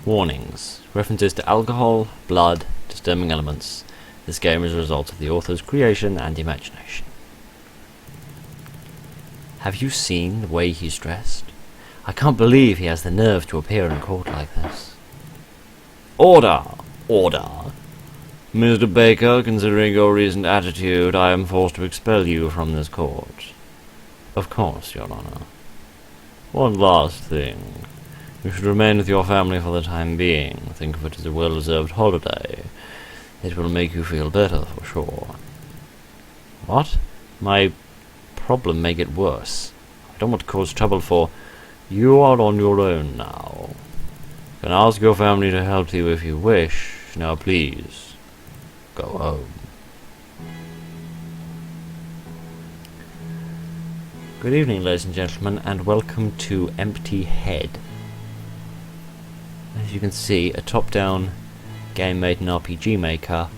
Warnings. References to alcohol, blood, disturbing elements. This game is a result of the author's creation and imagination. Have you seen the way he's dressed? I can't believe he has the nerve to appear in court like this. Order! Order! Mr. Baker, considering your recent attitude, I am forced to expel you from this court. Of course, Your Honor. One last thing. You should remain with your family for the time being. Think of it as a well-deserved holiday. It will make you feel better, for sure. What? My problem may get worse. I don't want to cause trouble for... You are on your own now. You can ask your family to help you if you wish. Now please, go home. Good evening, ladies and gentlemen, and welcome to Empty Head. As you can see, a top-down game made in RPG Maker.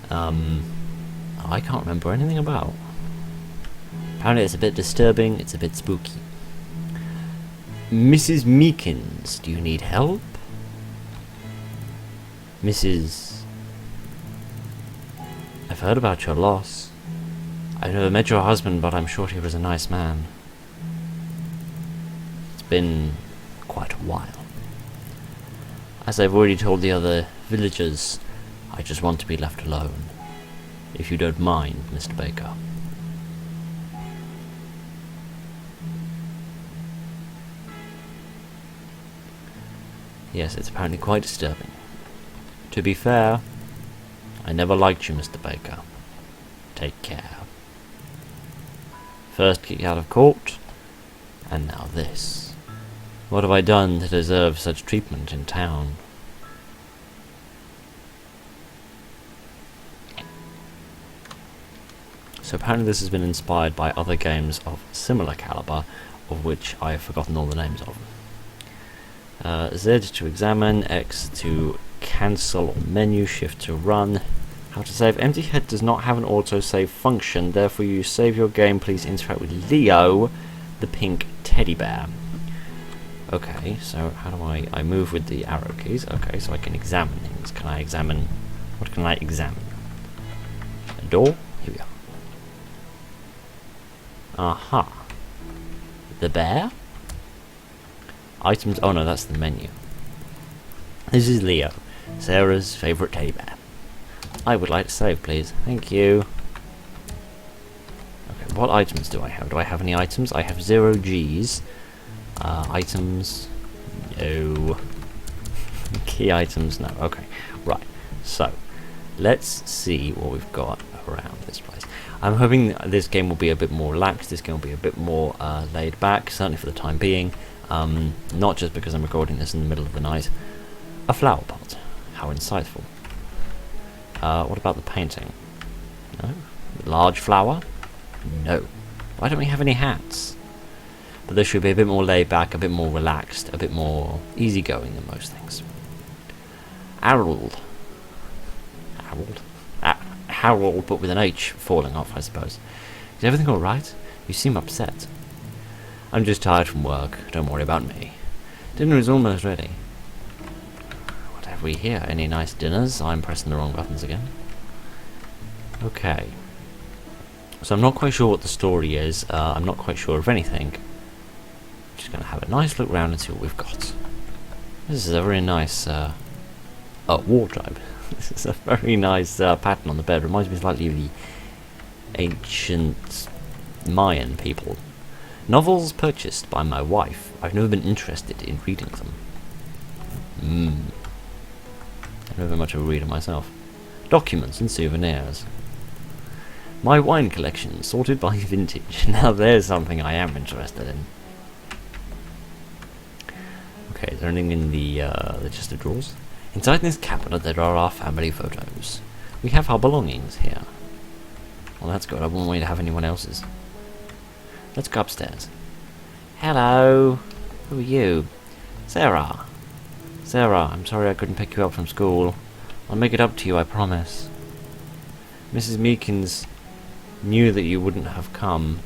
I can't remember anything about. Apparently it's a bit disturbing, it's a bit spooky. Mrs. Meekins, do you need help? Mrs. I've heard about your loss. I've never met your husband, but I'm sure he was a nice man. It's been quite a while. As I've already told the other villagers, I just want to be left alone. If you don't mind, Mr. Baker. Yes, it's apparently quite disturbing. To be fair, I never liked you, Mr. Baker. Take care. First kick out of court, and now this. What have I done to deserve such treatment in town? So apparently this has been inspired by other games of similar caliber, of which I have forgotten all the names of. Z to examine, X to cancel or menu, Shift to run. How to save. Empty Head does not have an autosave function, therefore you save your game, please interact with Leo, the pink teddy bear. Okay, so how do I move with the arrow keys? Okay, so I can examine things. Can I examine... What can I examine? A door? Here we are. Aha. The bear? Items... Oh no, that's the menu. This is Leo, Sarah's favourite teddy bear. I would like to save, please. Thank you. Okay, what items do I have? Do I have any items? I have 0 Gs. Items... No. Key items? No. Okay, right. So, let's see what we've got around this place. I'm hoping this game will be a bit more relaxed. This game will be a bit more laid back, certainly for the time being. Not just because I'm recording this in the middle of the night. A flower pot. How insightful. What about the painting? No? Large flower? No. Why don't we have any hats? But this should be a bit more laid back, a bit more relaxed, a bit more easygoing than most things. Harold. Harold? Harold, but with an H falling off, I suppose. Is everything alright? You seem upset. I'm just tired from work. Don't worry about me. Dinner is almost ready. What have we here? Any nice dinners? I'm pressing the wrong buttons again. Okay. So I'm not quite sure what the story is. I'm not quite sure of anything. Just going to have a nice look around and see what we've got. This is a very nice wardrobe. This is a very nice pattern on the bed. Reminds me slightly of the ancient Mayan people. Novels purchased by my wife. I've never been interested in reading them. I'm never much of a reader myself. Documents and souvenirs. My wine collection, sorted by vintage. Now there's something I am interested in. Okay, is there anything in the chest of drawers? Inside this cabinet there are our family photos. We have our belongings here. Well, that's good. I wouldn't want you to have anyone else's. Let's go upstairs. Hello. Who are you? Sarah. Sarah, I'm sorry I couldn't pick you up from school. I'll make it up to you, I promise. Mrs. Meekins knew that you wouldn't have come.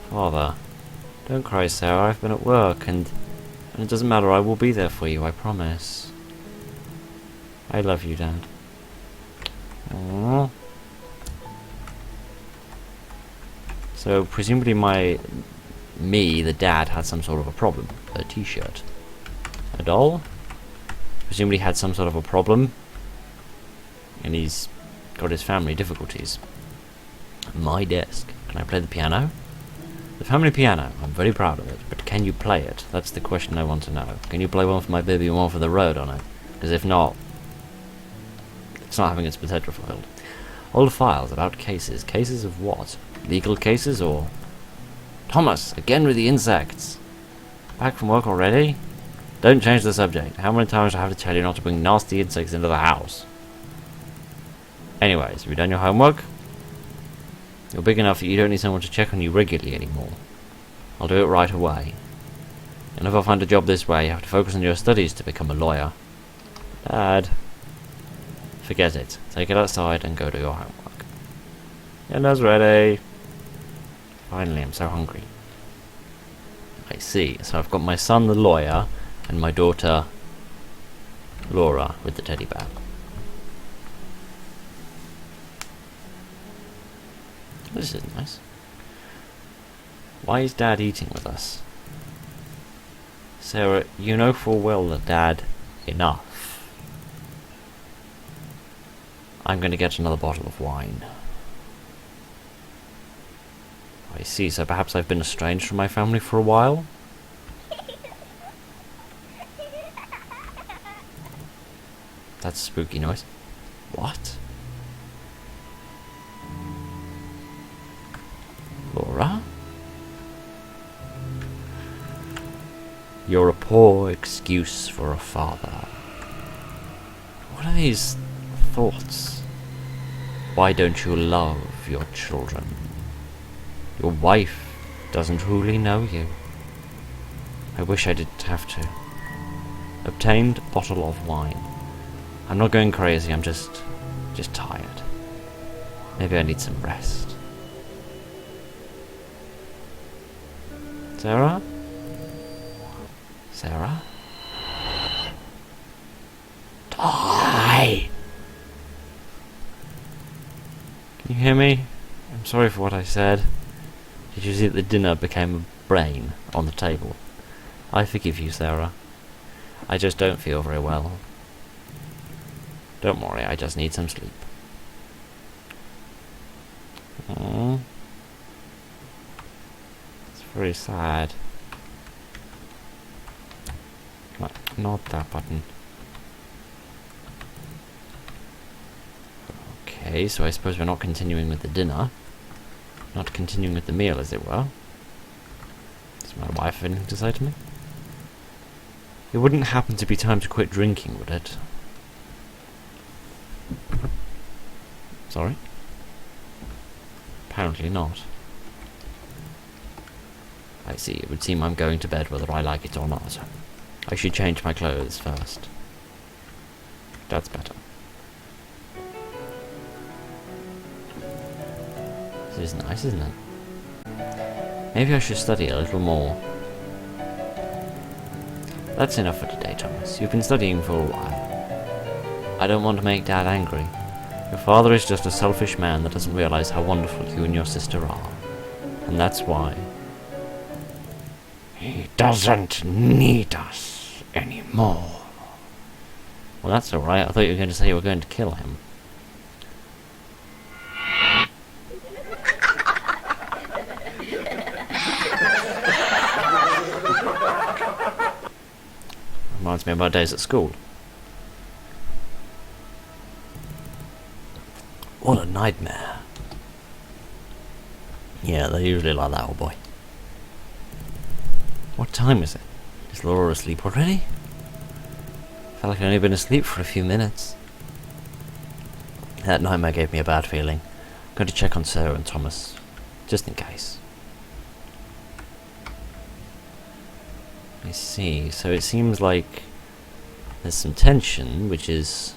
Father. Don't cry, Sarah. I've been at work and And it doesn't matter, I will be there for you, I promise. I love you, Dad. Aww. So, presumably me, the dad, had some sort of a problem. A t-shirt. A doll? Presumably had some sort of a problem. And he's got his family difficulties. My desk. Can I play the piano? The family piano. I'm very proud of it. But can you play it? That's the question I want to know. Can you play one for my baby and one for the road on it? Because if not, it's not having its potential fulfilled. Old files about cases. Cases of what? Legal cases or... Thomas! Again with the insects! Back from work already? Don't change the subject. How many times do I have to tell you not to bring nasty insects into the house? Anyways, have you done your homework? You're big enough that you don't need someone to check on you regularly anymore. I'll do it right away. And if I find a job this way, you have to focus on your studies to become a lawyer. Dad. Forget it. Take it outside and go do your homework. Dinner's ready. Finally, I'm so hungry. I see. So I've got my son, the lawyer, and my daughter, Laura, with the teddy bear. This is nice. Why is Dad eating with us? Sarah, you know full well that Dad... Enough. I'm going to get another bottle of wine. I see, so perhaps I've been estranged from my family for a while? That's a spooky noise. What? Laura? You're a poor excuse for a father. What are these thoughts? Why don't you love your children? Your wife doesn't truly know you. I wish I didn't have to. Obtained a bottle of wine. I'm not going crazy, I'm just tired. Maybe I need some rest. Sarah? Sarah? Die! Can you hear me? I'm sorry for what I said. Did you see that the dinner became a brain on the table? I forgive you, Sarah. I just don't feel very well. Don't worry, I just need some sleep. Aww. It's very sad. Not that button. Okay, so I suppose we're not continuing with the dinner. Not continuing with the meal, as it were. Does my wife have anything to say to me? It wouldn't happen to be time to quit drinking, would it? Sorry? Apparently not. I see, it would seem I'm going to bed whether I like it or not. I should change my clothes first. That's better. This is nice, isn't it? Maybe I should study a little more. That's enough for today, Thomas. You've been studying for a while. I don't want to make Dad angry. Your father is just a selfish man that doesn't realize how wonderful you and your sister are. And that's why. He doesn't need us anymore. Well, that's alright. I thought you were going to say you were going to kill him. Reminds me of my days at school. What a nightmare. Yeah, they're usually like that, old boy. What time is it? Is Laura asleep already? Felt like I'd only been asleep for a few minutes. That nightmare gave me a bad feeling. I'm going to check on Sarah and Thomas, just in case. I see, so it seems like there's some tension, which is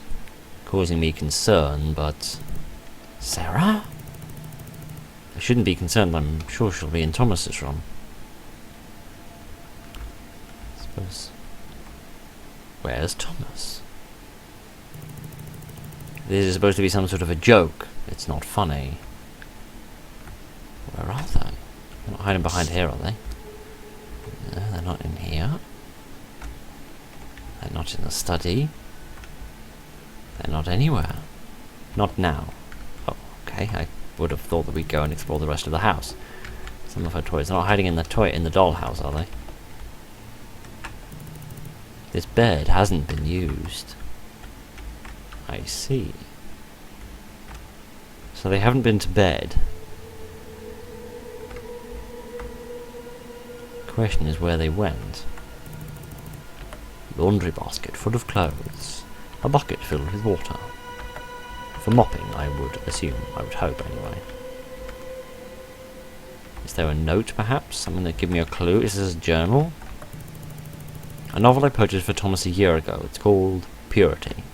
causing me concern, but... Sarah? I shouldn't be concerned, I'm sure she'll be in Thomas's room. Where's Thomas? This is supposed to be some sort of a joke. It's not funny. Where are they? They're not hiding behind here, are they? No, they're not in here. They're not in the study. They're not anywhere. Not now. Oh, okay. I would have thought that we'd go and explore the rest of the house. Some of her toys. They're not hiding in the dollhouse, are they? This bed hasn't been used. I see. So they haven't been to bed. Question is where they went. Laundry basket full of clothes. A bucket filled with water. For mopping, I would assume. I would hope, anyway. Is there a note, perhaps? Something that give me a clue? Is this a journal? A novel I purchased for Thomas a year ago. It's called Purity.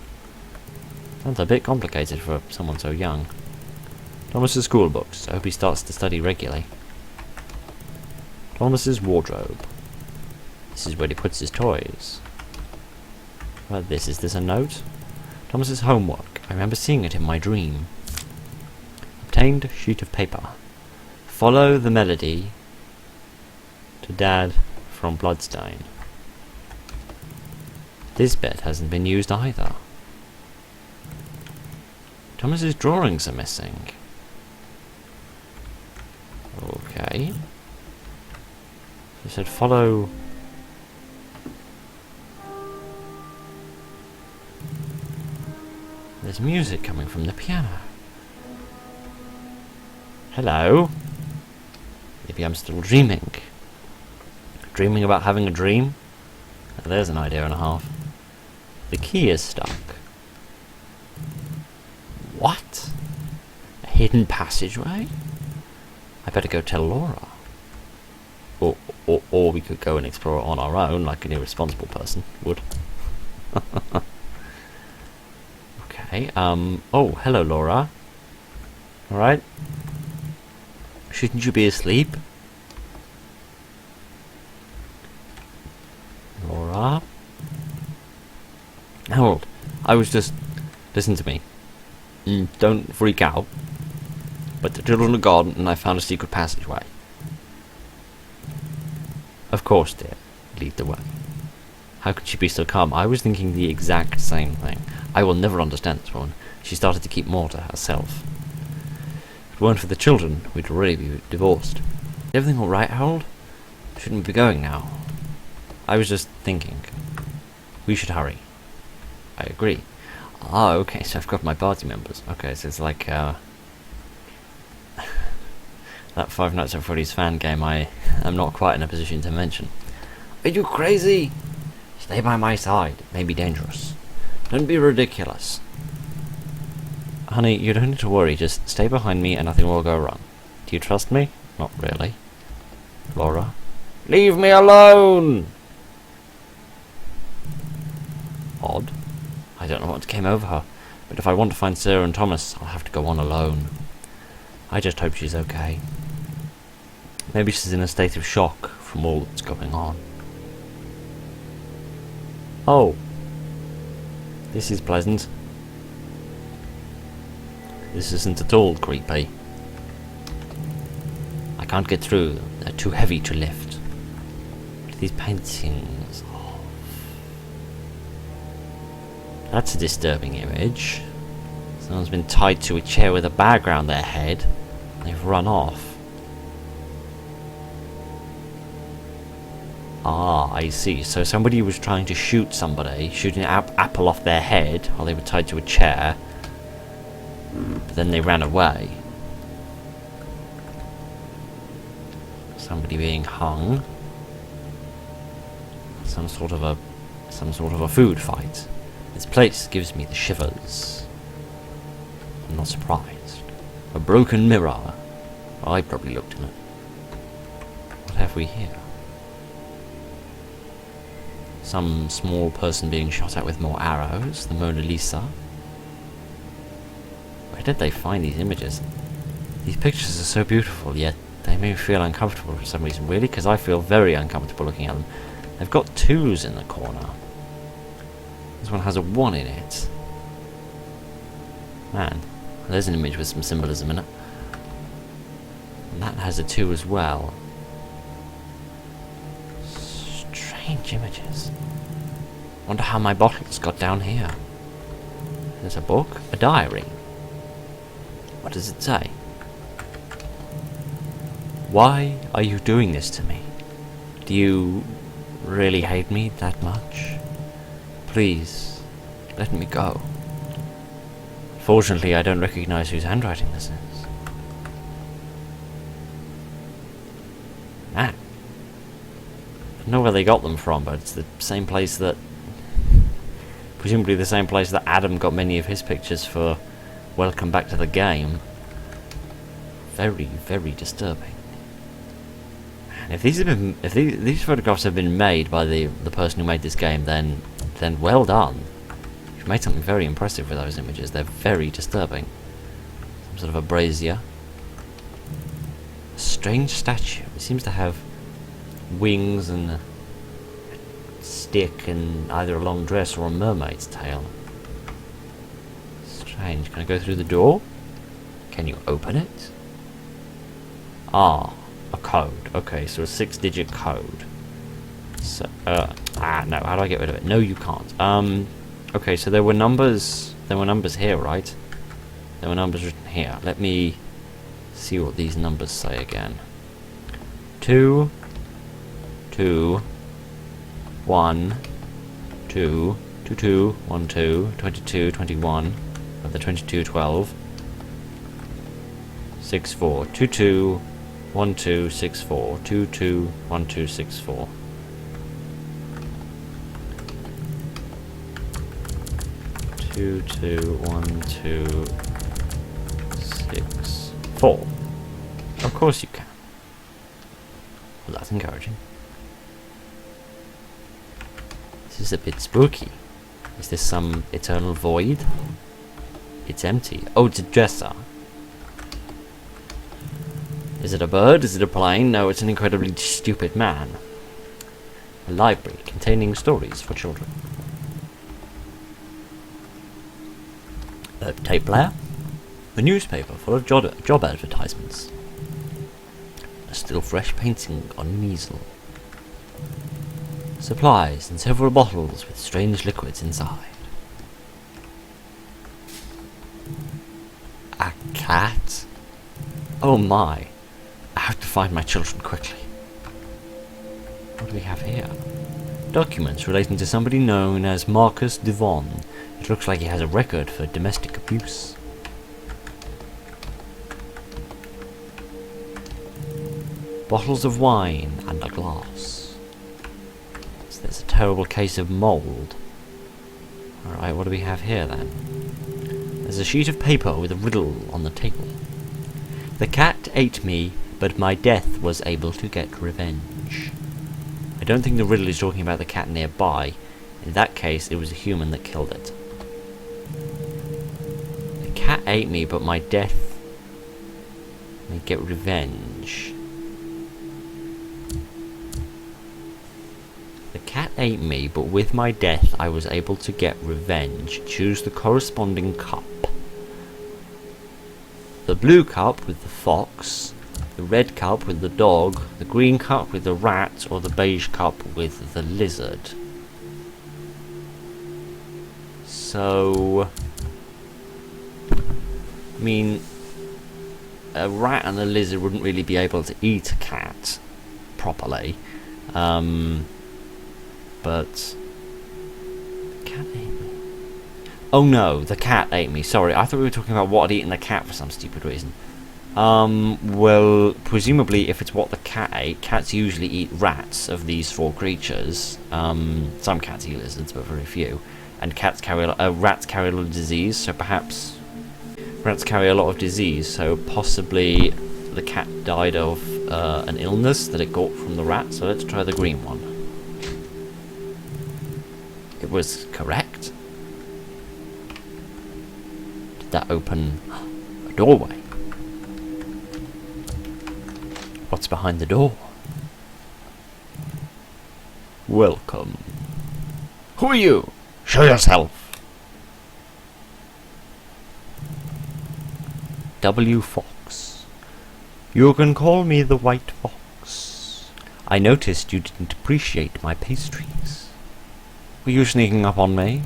Sounds a bit complicated for someone so young. Thomas's school books. I hope he starts to study regularly. Thomas's wardrobe. This is where he puts his toys. What this? Is this a note? Thomas's homework. I remember seeing it in my dream. Obtained sheet of paper. Follow the melody to Dad from Bloodstain. This bed hasn't been used either. Thomas's drawings are missing. Okay. He said follow... There's music coming from the piano. Hello? Maybe I'm still dreaming. Dreaming about having a dream? Now there's an idea and a half. The key is stuck. What? A hidden passageway? I better go tell Laura. Or we could go and explore it on our own, like an irresponsible person would. Okay, oh, hello, Laura. Alright? Shouldn't you be asleep? Laura? Harold, I was just... Listen to me. Don't freak out. But the children are gone, and I found a secret passageway. Of course, dear. Lead the way. How could she be so calm? I was thinking the exact same thing. I will never understand this woman. She started to keep more to herself. If it weren't for the children, we'd already be divorced. Is everything alright, Harold? Shouldn't we be going now? I was just thinking. We should hurry. I agree. Ah, okay, so I've got my party members. Okay, so it's like, that Five Nights at Freddy's fan game I am not quite in a position to mention. Are you crazy? Stay by my side. It may be dangerous. Don't be ridiculous. Honey, you don't need to worry. Just stay behind me and nothing will go wrong. Do you trust me? Not really. Laura? Leave me alone! Odd. I don't know what came over her, but if I want to find Sarah and Thomas, I'll have to go on alone. I just hope she's okay. Maybe she's in a state of shock from all that's going on. Oh. This is pleasant. This isn't at all creepy. I can't get through. They're too heavy to lift. What are these paintings? Oh. That's a disturbing image. Someone's been tied to a chair with a bag around their head. They've run off. Ah, I see. So somebody was trying to shoot somebody, shooting an apple off their head while they were tied to a chair. But then they ran away. Somebody being hung. Some sort of a food fight. This place gives me the shivers. I'm not surprised. A broken mirror. I probably looked in it. What have we here? Some small person being shot at with more arrows. The Mona Lisa. Where did they find these images? These pictures are so beautiful, yet they make me feel uncomfortable for some reason. Really? Because I feel very uncomfortable looking at them. They've got 2s in the corner. This one has a 1 in it. Man, there's an image with some symbolism in it. And that has a 2 as well. Strange images. Wonder how my bottles got down here. There's a book, a diary. What does it say? Why are you doing this to me? Do you really hate me that much? Please, let me go. Fortunately, I don't recognize whose handwriting this is. Man. I don't know where they got them from, but it's the same place that... presumably the same place that Adam got many of his pictures for Welcome Back to the Game. Very, very disturbing. Man, if these photographs have been made by the person who made this game, then well done. You've made something very impressive with those images. They're very disturbing. Some sort of a brazier. A strange statue. It seems to have wings and a stick and either a long dress or a mermaid's tail. Strange. Can I go through the door? Can you open it? Ah, a code. Okay, so a 6-digit code. So, no, how do I get rid of it? No, you can't. Okay, so there were numbers here, right? There were numbers written here. Let me see what these numbers say again. 2, 2, 1, 2, 2, 2, 1, 2, 22, 21, of the 22, 12, 6, 4, 2, 2, 1, 2, 6, 4, 2, 2, 1, 2, 6, 4. 2, 2, 1, 2, 6, 4. Of course you can. Well, that's encouraging. This is a bit spooky. Is this some eternal void? It's empty. Oh, it's a dresser. Is it a bird? Is it a plane? No, it's an incredibly stupid man. A library containing stories for children. A tape player. A newspaper full of job advertisements. A still fresh painting on an easel. Supplies and several bottles with strange liquids inside. A cat? Oh my. I have to find my children quickly. What do we have here? Documents relating to somebody known as Marcus Devon. It looks like he has a record for domestic abuse. Bottles of wine and a glass. So there's a terrible case of mould. Alright, what do we have here then? There's a sheet of paper with a riddle on the table. The cat ate me, but my death was able to get revenge. I don't think the riddle is talking about the cat nearby. In that case, it was a human that killed it. The cat ate me, but my death may get revenge. The cat ate me, but with my death I was able to get revenge. Choose the corresponding cup. The blue cup with the fox, the red cup with the dog, the green cup with the rat, or the beige cup with the lizard. So, I mean, a rat and a lizard wouldn't really be able to eat a cat properly, but the cat ate me. Oh no, the cat ate me. Sorry, I thought we were talking about what had eaten the cat for some stupid reason. Well, presumably if it's what the cat ate, cats usually eat rats of these four creatures. Some cats eat lizards, but very few. And rats carry a lot of disease, so perhaps rats carry a lot of disease, so possibly the cat died of an illness that it got from the rat, so let's try the green one. It was correct. Did that open a doorway? What's behind the door? Welcome. Who are you? Show yourself. W. Fox. You can call me the White Fox. I noticed you didn't appreciate my pastries. Were you sneaking up on me?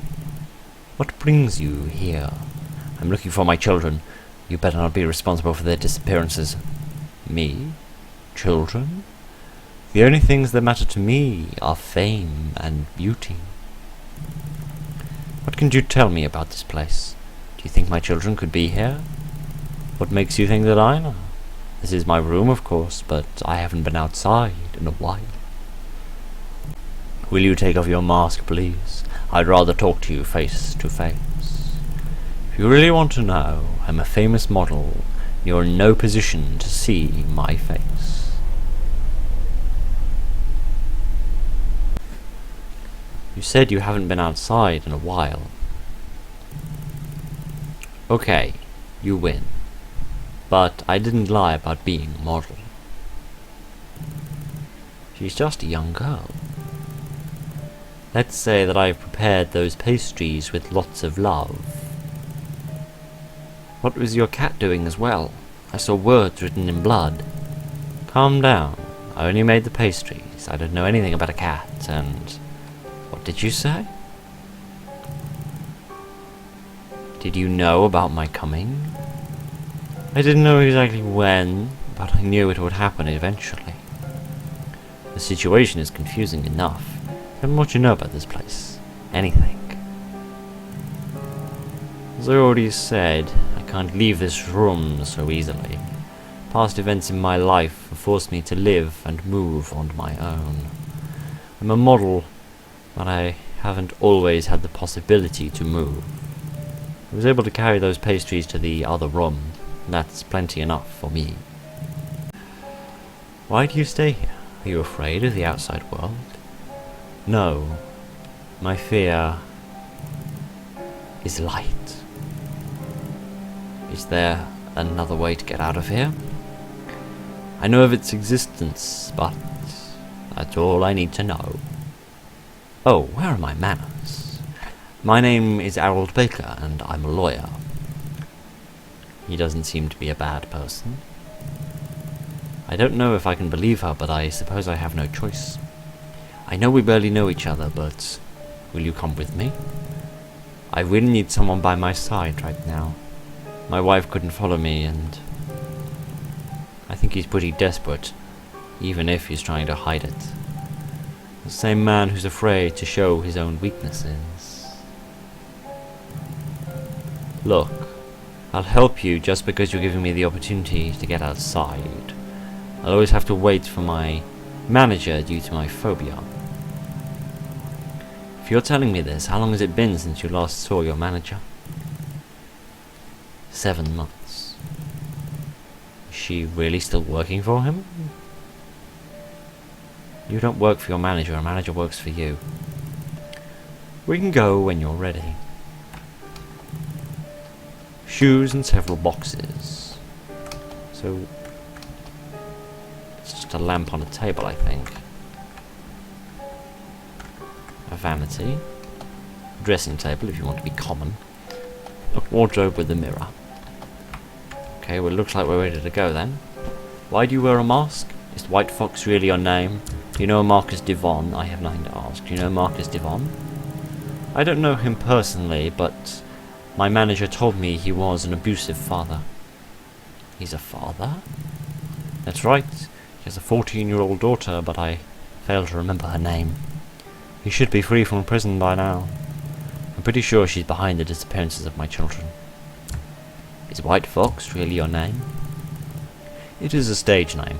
What brings you here? I'm looking for my children. You better not be responsible for their disappearances. Me? Children? The only things that matter to me are fame and beauty. What can you tell me about this place? Do you think my children could be here? What makes you think that I know? This is my room, of course, but I haven't been outside in a while. Will you take off your mask, please? I'd rather talk to you face to face. If you really want to know, I'm a famous model. You're in no position to see my face. You said you haven't been outside in a while. Okay, you win. But I didn't lie about being a model. She's just a young girl. Let's say that I've prepared those pastries with lots of love. What was your cat doing as well? I saw words written in blood. Calm down. I only made the pastries. I don't know anything about a cat, and... What did you say? Did you know about my coming? I didn't know exactly when, but I knew it would happen eventually. The situation is confusing enough. Tell me what you know about this place. Anything. As I already said, I can't leave this room so easily. Past events in my life have forced me to live and move on my own. I'm a model, but I haven't always had the possibility to move. I was able to carry those pastries to the other room, and that's plenty enough for me. Why do you stay here? Are you afraid of the outside world? No. My fear is light. Is there another way to get out of here? I know of its existence, but that's all I need to know. Oh, where are my manners? My name is Harold Baker, and I'm a lawyer. He doesn't seem to be a bad person. I don't know if I can believe her, but I suppose I have no choice. I know we barely know each other, but will you come with me? I really need someone by my side right now. My wife couldn't follow me, and I think he's pretty desperate, even if he's trying to hide it. The same man who's afraid to show his own weaknesses. Look, I'll help you just because you're giving me the opportunity to get outside. I'll always have to wait for my manager due to my phobia. If you're telling me this, how long has it been since you last saw your manager? 7 months. Is she really still working for him? You don't work for your manager, a manager works for you. We can go when you're ready. Shoes and several boxes. So, it's just a lamp on a table, I think. A vanity. A dressing table, if you want to be common. A wardrobe with a mirror. Okay, well, it looks like we're ready to go then. Why do you wear a mask? Is White Fox really your name? Do you know Marcus Devon? I have nothing to ask. Do you know Marcus Devon? I don't know him personally, but my manager told me he was an abusive father. He's a father? That's right. He has a 14-year-old daughter, but I fail to remember her name. He should be free from prison by now. I'm pretty sure she's behind the disappearances of my children. Is White Fox really your name? It is a stage name.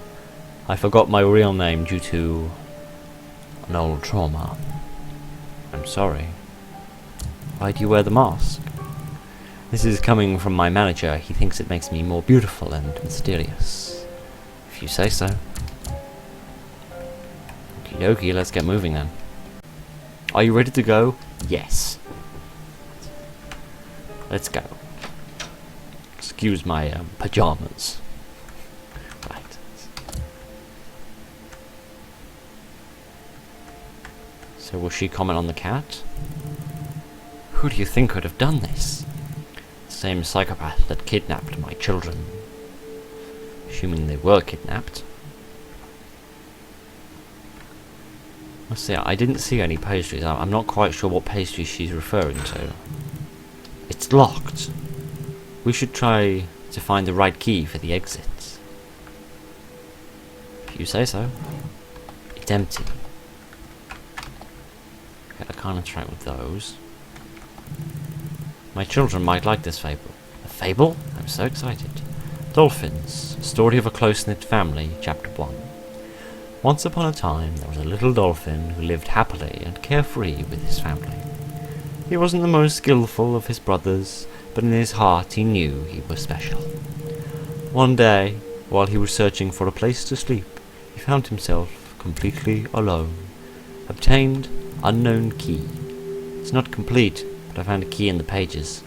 I forgot my real name due to an old trauma. I'm sorry. Why do you wear the mask? This is coming from my manager. He thinks it makes me more beautiful and mysterious. If you say so. Okie dokie, let's get moving then. Are you ready to go? Yes. Let's go. Excuse my pajamas. Right. So will she comment on the cat? Who do you think could have done this? The same psychopath that kidnapped my children. Assuming they were kidnapped. Let's see, I didn't see any pastries. I'm not quite sure what pastries she's referring to. It's locked. We should try to find the right key for the exits. If you say so. It's empty. Okay, I can't interact with those. My children might like this fable. A fable? I'm so excited. Dolphins. Story of a close-knit family, Chapter 1. Once upon a time, there was a little dolphin who lived happily and carefree with his family. He wasn't the most skillful of his brothers, but in his heart he knew he was special. One day, while he was searching for a place to sleep, he found himself completely alone. Obtained unknown key. It's not complete, but I found a key in the pages.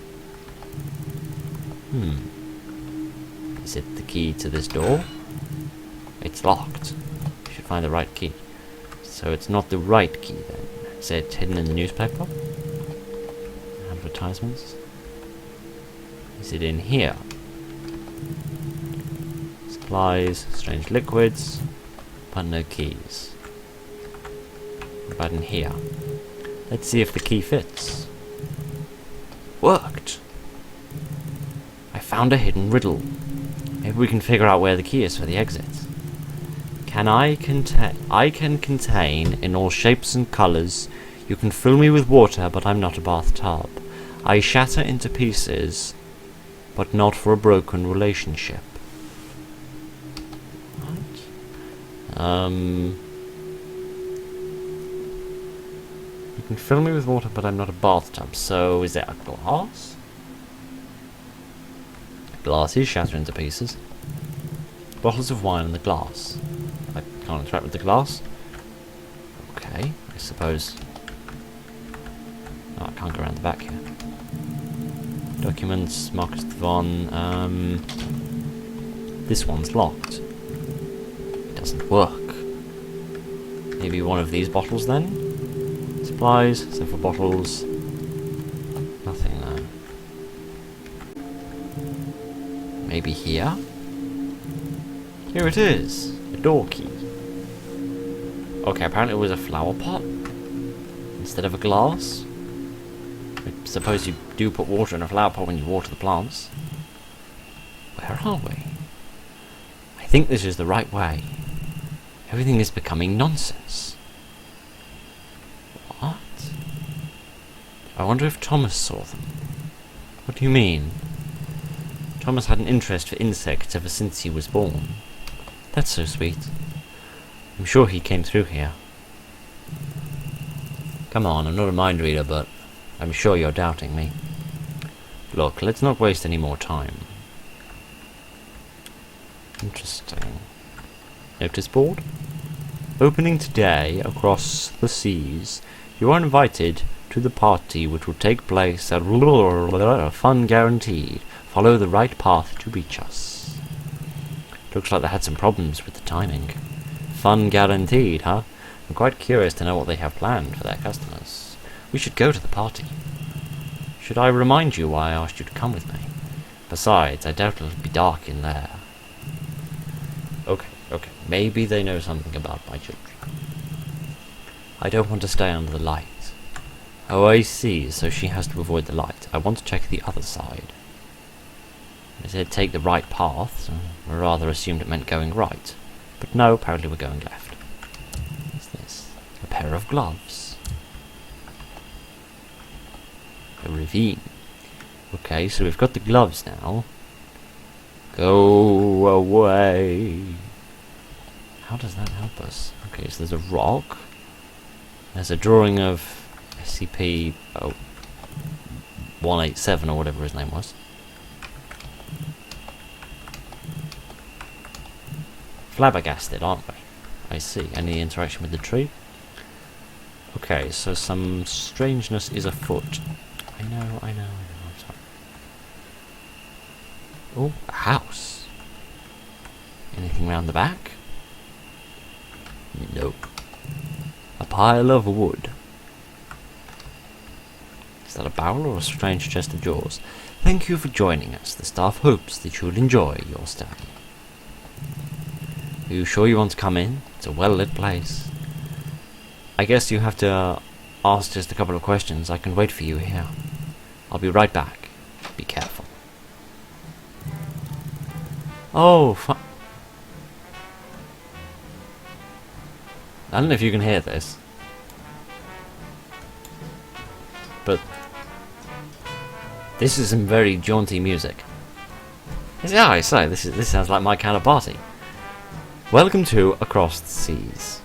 Is it the key to this door? It's locked. We should find the right key. So it's not the right key then. Is it hidden in the newspaper? Advertisements? Is it in here? Supplies, strange liquids, but no keys. What about in here? Let's see if the key fits. Worked! I found a hidden riddle. Maybe we can figure out where the key is for the exit. I can contain in all shapes and colours. You can fill me with water, but I'm not a bathtub. I shatter into pieces, but not for a broken relationship. What? You can fill me with water, but I'm not a bathtub. So, is it a glass? Glasses shatter into pieces. Bottles of wine in the glass. I can't interact with the glass. Okay, I suppose. Oh, I can't go around the back here. Documents, Marcus Devon. This one's locked. It doesn't work. Maybe one of these bottles then? Supplies, several bottles. Nothing there. Maybe here? Here it is. A door key. Okay, apparently it was a flower pot instead of a glass. I suppose you do put water in a flower pot when you water the plants. Where are we? I think this is the right way. Everything is becoming nonsense. What? I wonder if Thomas saw them. What do you mean? Thomas had an interest for insects ever since he was born. That's so sweet. I'm sure he came through here. Come on, I'm not a mind reader, but I'm sure you're doubting me. Look, let's not waste any more time. Interesting. Notice board? Opening today across the seas. You are invited to the party which will take place at fun guaranteed. Follow the right path to reach us. Looks like they had some problems with the timing. Fun guaranteed, huh? I'm quite curious to know what they have planned for their customers. We should go to the party. Should I remind you why I asked you to come with me? Besides, I doubt it'll be dark in there. Okay. Maybe they know something about my children. I don't want to stay under the light. Oh, I see, so she has to avoid the light. I want to check the other side. It said take the right path, so I rather assumed it meant going right. But no, apparently we're going left. What's this? A pair of gloves. A ravine. Okay, so we've got the gloves now. Go away. How does that help us? Okay, so there's a rock. There's a drawing of SCP 187 or whatever his name was. Flabbergasted, aren't we? I see. Any interaction with the tree? Okay, so some strangeness is afoot. I know. I'm sorry. Oh, a house. Anything round the back? Nope. A pile of wood. Is that a barrel or a strange chest of drawers? Thank you for joining us. The staff hopes that you'll enjoy your stay. Are you sure you want to come in? It's a well-lit place. I guess you have to ask just a couple of questions. I can wait for you here. I'll be right back. Be careful. Oh, I don't know if you can hear this, but this is some very jaunty music. Yeah, I say, this sounds like my kind of party. Welcome to Across the Seas.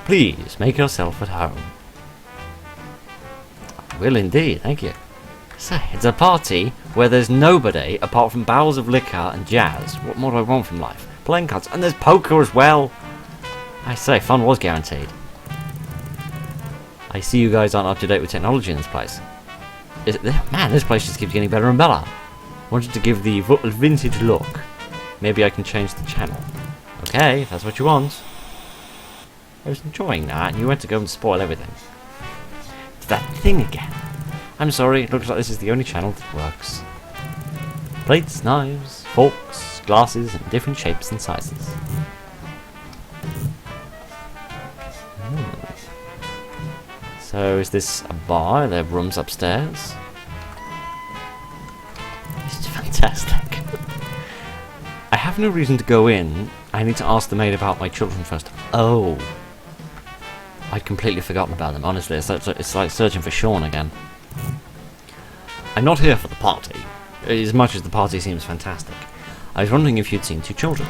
Please make yourself at home. I will indeed, thank you. Say, it's a party where there's nobody apart from barrels of liquor and jazz. What more do I want from life? Playing cards, and there's poker as well. I say, fun was guaranteed. I see you guys aren't up to date with technology in this place. Man, this place just keeps getting better and better. Wanted to give the vintage look. Maybe I can change the channel. Okay, if that's what you want. I was enjoying that, and you went to go and spoil everything. It's that thing again. I'm sorry, it looks like this is the only channel that works. Plates, knives, forks, glasses in different shapes and sizes. So is this a bar? There are rooms upstairs. This is fantastic. I have no reason to go in. I need to ask the maid about my children first. Oh. I'd completely forgotten about them, honestly. It's like searching for Sean again. I'm not here for the party, as much as the party seems fantastic. I was wondering if you'd seen two children.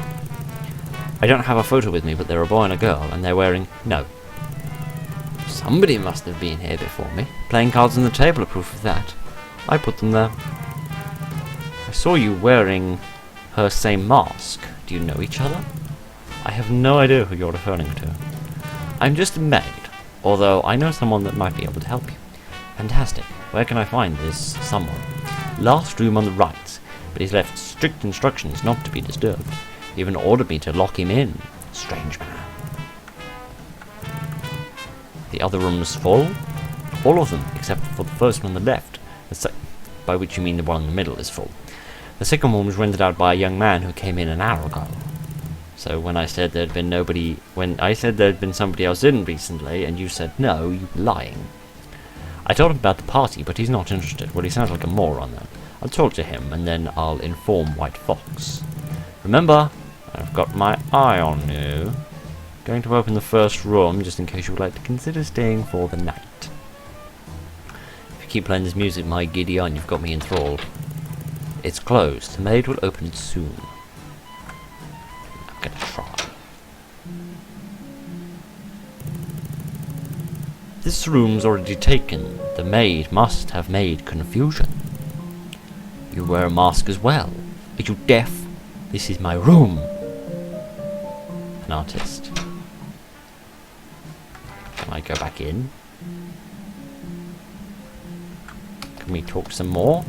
I don't have a photo with me, but they're a boy and a girl, and they're wearing... No. Somebody must have been here before me. Playing cards on the table are proof of that. I put them there. I saw you wearing her same mask. Do you know each other? I have no idea who you're referring to. I'm just a maid, although I know someone that might be able to help you. Fantastic. Where can I find this someone? Last room on the right, but he's left strict instructions not to be disturbed. He even ordered me to lock him in. Strange man. The other room's full? All of them, except for the first one on the left. By which you mean the one in the middle is full. The second one was rented out by a young man who came in an hour ago. So when I said there'd been nobody... When I said there'd been somebody else in recently, and you said no, you were lying. I told him about the party, but he's not interested. Well, he sounds like a moron then. I'll talk to him, and then I'll inform White Fox. Remember, I've got my eye on you. Going to open the first room, just in case you would like to consider staying for the night. If you keep playing this music, my Gideon, you've got me enthralled. It's closed. The maid will open it soon. I'm gonna try. This room's already taken. The maid must have made confusion. You wear a mask as well. Are you deaf? This is my room. An artist. Can I go back in? Can we talk some more?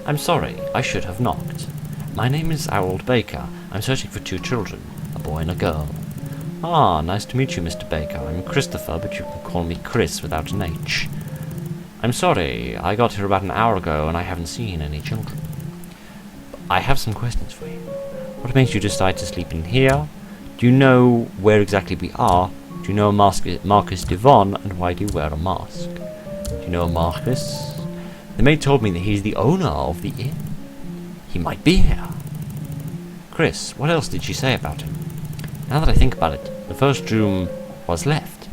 I'm sorry, I should have knocked. My name is Harold Baker. I'm searching for two children, a boy and a girl. Ah, nice to meet you, Mr. Baker. I'm Christopher, but you can call me Chris without an H. I'm sorry, I got here about an hour ago and I haven't seen any children. I have some questions for you. What made you decide to sleep in here? Do you know where exactly we are? Do you know Marcus Devon, and why do you wear a mask? Do you know Marcus? The maid told me that he's the owner of the inn. He might be here. Chris, what else did she say about him? Now that I think about it, the first room was left.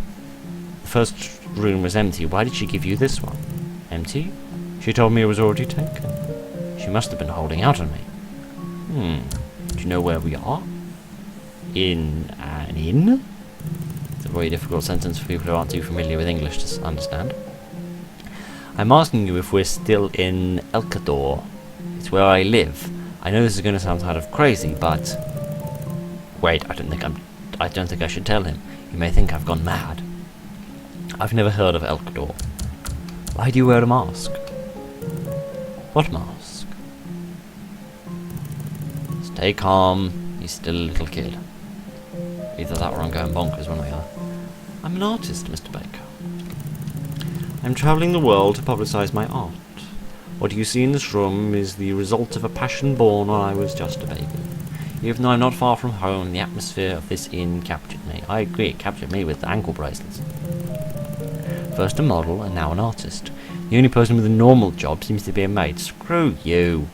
The first room was empty. Why did she give you this one? Empty? She told me it was already taken. She must have been holding out on me. Do you know where we are? In an inn? It's a very difficult sentence for people who aren't too familiar with English to understand. I'm asking you if we're still in Elcador. It's where I live. I know this is going to sound kind of crazy, but... Wait, I don't think I should tell him. He may think I've gone mad. I've never heard of Elcador. Why do you wear a mask? What mask? Stay calm. He's still a little kid. Either that or I'm going bonkers, one or the other. I'm an artist, Mr. Baker. I'm travelling the world to publicise my art. What you see in this room is the result of a passion born when I was just a baby. Even though I'm not far from home, the atmosphere of this inn captured me. I agree, it captured me with the ankle bracelets. First a model, and now an artist. The only person with a normal job seems to be a maid. Screw you.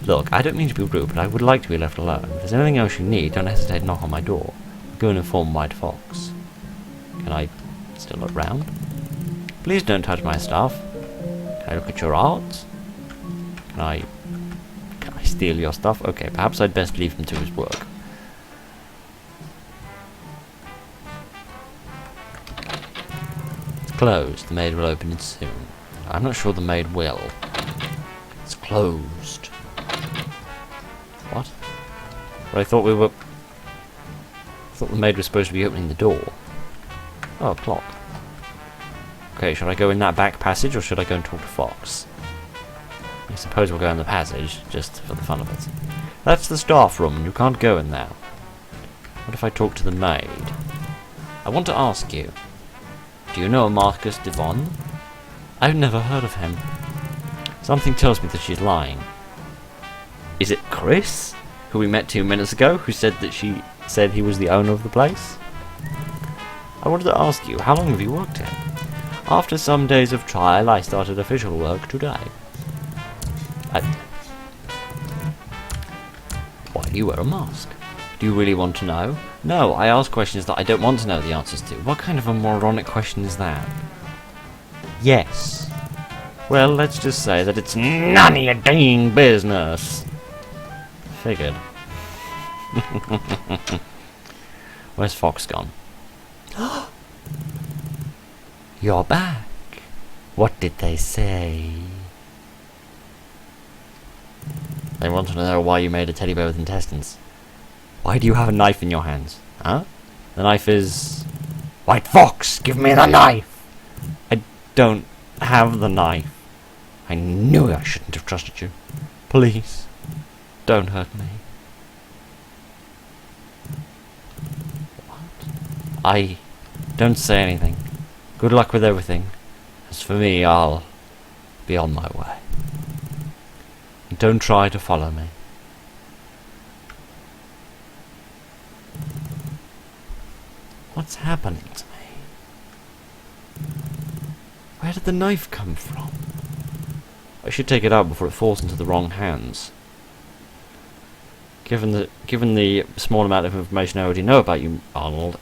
Look, I don't mean to be rude, but I would like to be left alone. If there's anything else you need, don't hesitate to knock on my door. Go and inform White Fox. Can I still look round? Please don't touch my stuff. Can I look at your art? Can I steal your stuff? Okay, perhaps I'd best leave him to his work. It's closed. The maid will open it soon. I'm not sure the maid will. It's closed. What? But I thought the maid was supposed to be opening the door. Oh, a clock. Okay, should I go in that back passage or should I go and talk to Fox? I suppose we'll go in the passage, just for the fun of it. That's the staff room, you can't go in there. What if I talk to the maid? I want to ask you, do you know a Marcus Devon? I've never heard of him. Something tells me that she's lying. Is it Chris, who we met 2 minutes ago, who said that she said he was the owner of the place? I wanted to ask you, how long have you worked here? After some days of trial, I started official work today. Why do you wear a mask? Do you really want to know? No, I ask questions that I don't want to know the answers to. What kind of a moronic question is that? Yes. Well, let's just say that it's none of your dang business. Figured. Where's Fox gone? You're back. What did they say? They want to know why you made a teddy bear with intestines. Why do you have a knife in your hands? Huh? The knife is... White Fox, give me the knife! I don't have the knife. I knew I shouldn't have trusted you. Please, don't hurt me. What? Don't say anything. Good luck with everything. As for me, I'll be on my way. And don't try to follow me. What's happening to me? Where did the knife come from? I should take it out before it falls into the wrong hands. Given the small amount of information I already know about you, Arnold,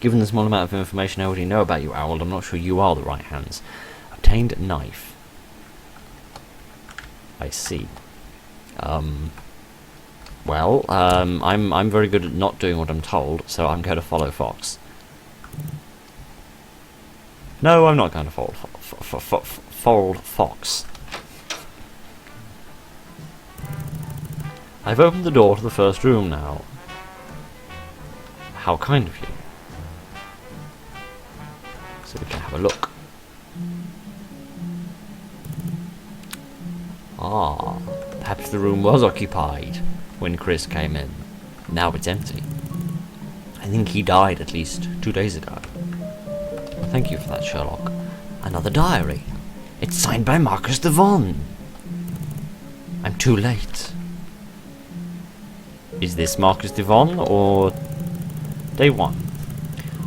given the small amount of information I already know about you, Arnold, I'm not sure you are the right hands. Obtained a knife. I see. Well, I'm very good at not doing what I'm told, so I'm going to follow Fox. No, I'm not going to follow Fox. I've opened the door to the first room now. How kind of you. So we can have a look. Ah, perhaps the room was occupied when Chris came in. Now it's empty. I think he died at least 2 days ago. Thank you for that, Sherlock. Another diary. It's signed by Marcus Devon. I'm too late. Is this Marcus Devon or day 1?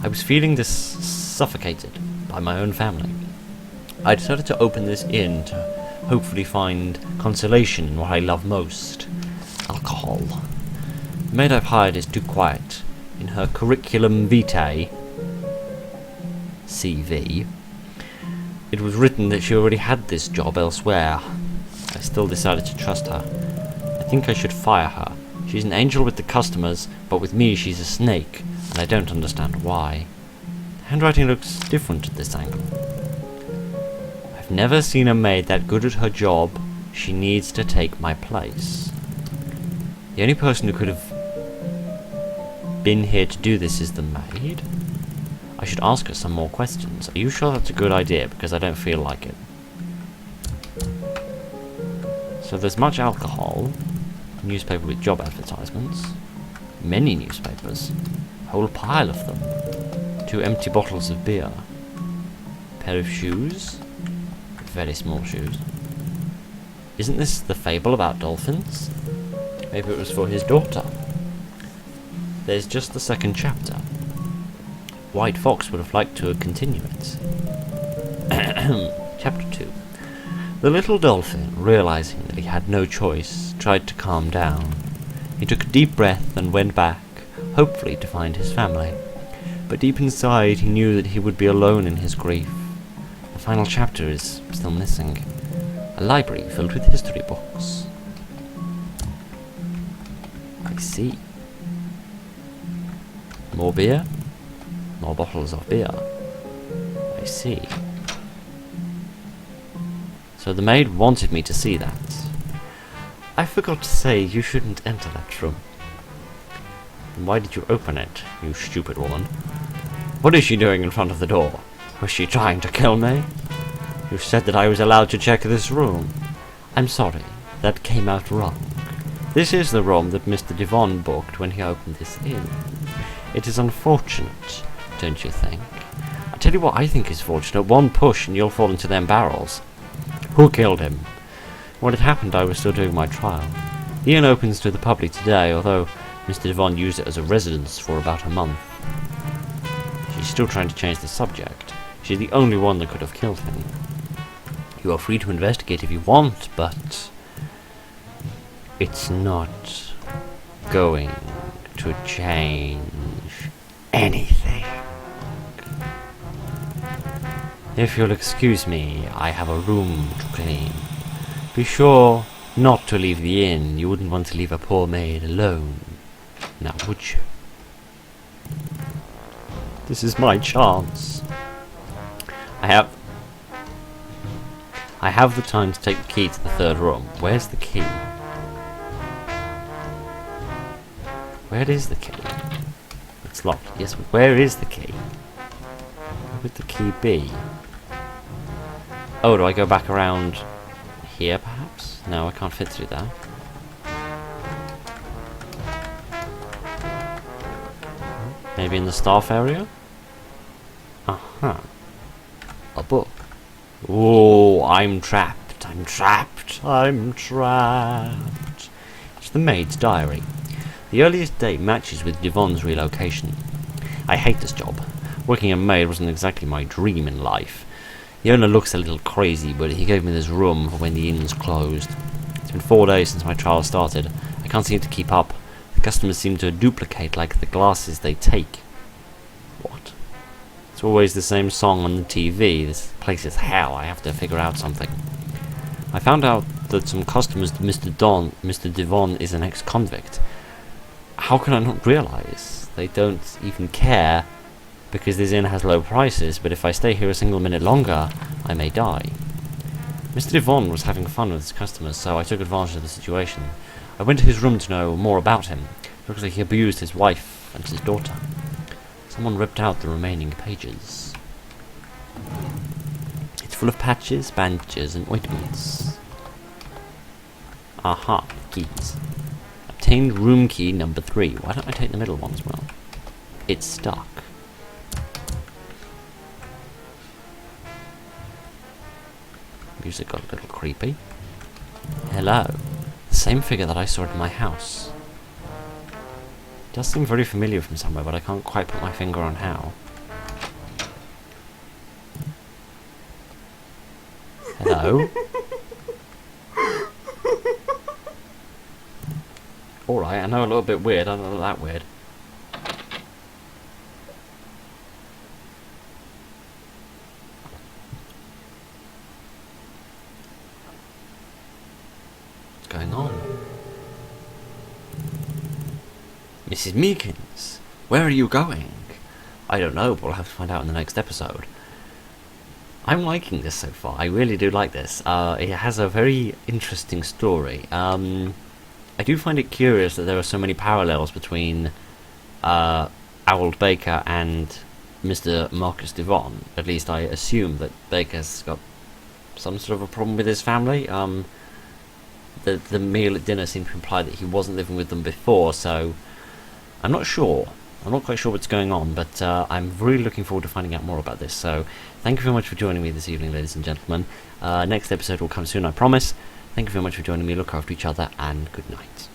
I was feeling suffocated by my own family. I decided to open this inn to hopefully find consolation in what I love most. Alcohol. The maid I've hired is too quiet. In her curriculum vitae, CV, it was written that she already had this job elsewhere. I still decided to trust her. I think I should fire her. She's an angel with the customers, but with me she's a snake, and I don't understand why. The handwriting looks different at this angle. I've never seen a maid that good at her job. She needs to take my place. The only person who could have been here to do this is the maid. I should ask her some more questions. Are you sure that's a good idea? Because I don't feel like it. So there's much alcohol. A newspaper with job advertisements. Many newspapers. A whole pile of them. 2 empty bottles of beer. pair of shoes. Very small shoes. Isn't this the fable about dolphins? Maybe it was for his daughter. There's just the second chapter. White Fox would have liked to continue it. Chapter 2. The little dolphin, realizing that he had no choice, tried to calm down. He took a deep breath and went back, hopefully to find his family. But deep inside he knew that he would be alone in his grief. The final chapter is still missing. A library filled with history books. I see. More beer? More bottles of beer. I see. So the maid wanted me to see that. I forgot to say you shouldn't enter that room. Then why did you open it, you stupid woman? What is she doing in front of the door? Was she trying to kill me? You said that I was allowed to check this room. I'm sorry, that came out wrong. This is the room that Mr. Devon booked when he opened this inn. It is unfortunate, don't you think? I tell you what I think is fortunate. One push and you'll fall into them barrels. Who killed him? When it happened, I was still doing my trial. The inn opens to the public today, although Mr. Devon used it as a residence for about a month. She's still trying to change the subject. She's the only one that could have killed him. You are free to investigate if you want, but it's not going to change anything. If you'll excuse me, I have a room to clean. Be sure not to leave the inn. You wouldn't want to leave a poor maid alone, now would you? This is my chance. I have the time to take the key to the third room. Where's the key? Where is the key? It's locked. Yes, but where is the key? Where would the key be? Oh, do I go back around here, perhaps? No, I can't fit through that. Maybe in the staff area? Uh-huh. A book. Oh, I'm trapped. I'm trapped. I'm trapped. It's the maid's diary. The earliest date matches with Devon's relocation. I hate this job. Working a maid wasn't exactly my dream in life. The owner looks a little crazy, but he gave me this room for when the inn's closed. It's been 4 days since my trial started. I can't seem to keep up. The customers seem to duplicate like the glasses they take. What? It's always the same song on the TV. This place is hell. I have to figure out something. I found out that some customers, Mr. Devon is an ex-convict. How can I not realize? They don't even care because this inn has low prices, but if I stay here a single minute longer, I may die. Mr. Devon was having fun with his customers, so I took advantage of the situation. I went to his room to know more about him. It looks like he abused his wife and his daughter. Someone ripped out the remaining pages. It's full of patches, bandages, and ointments. Aha, keys. Obtained room key number 3. Why don't I take the middle one as well? It's stuck. Music got a little creepy. Hello. The same figure that I saw at my house. It does seem very familiar from somewhere, but I can't quite put my finger on how. Hello? Alright, I know a little bit weird, I don't know that weird. What's going on? Mrs. Meekins, where are you going? I don't know, but we'll have to find out in the next episode. I'm liking this so far, I really do like this. It has a very interesting story. I do find it curious that there are so many parallels between Harold Baker and Mr. Marcus Devon. At least I assume that Baker's got some sort of a problem with his family. The meal at dinner seemed to imply that he wasn't living with them before, so I'm not sure. I'm not quite sure what's going on, but I'm really looking forward to finding out more about this. So thank you very much for joining me this evening, ladies and gentlemen. Next episode will come soon, I promise. Thank you very much for joining me. Look after each other, and good night.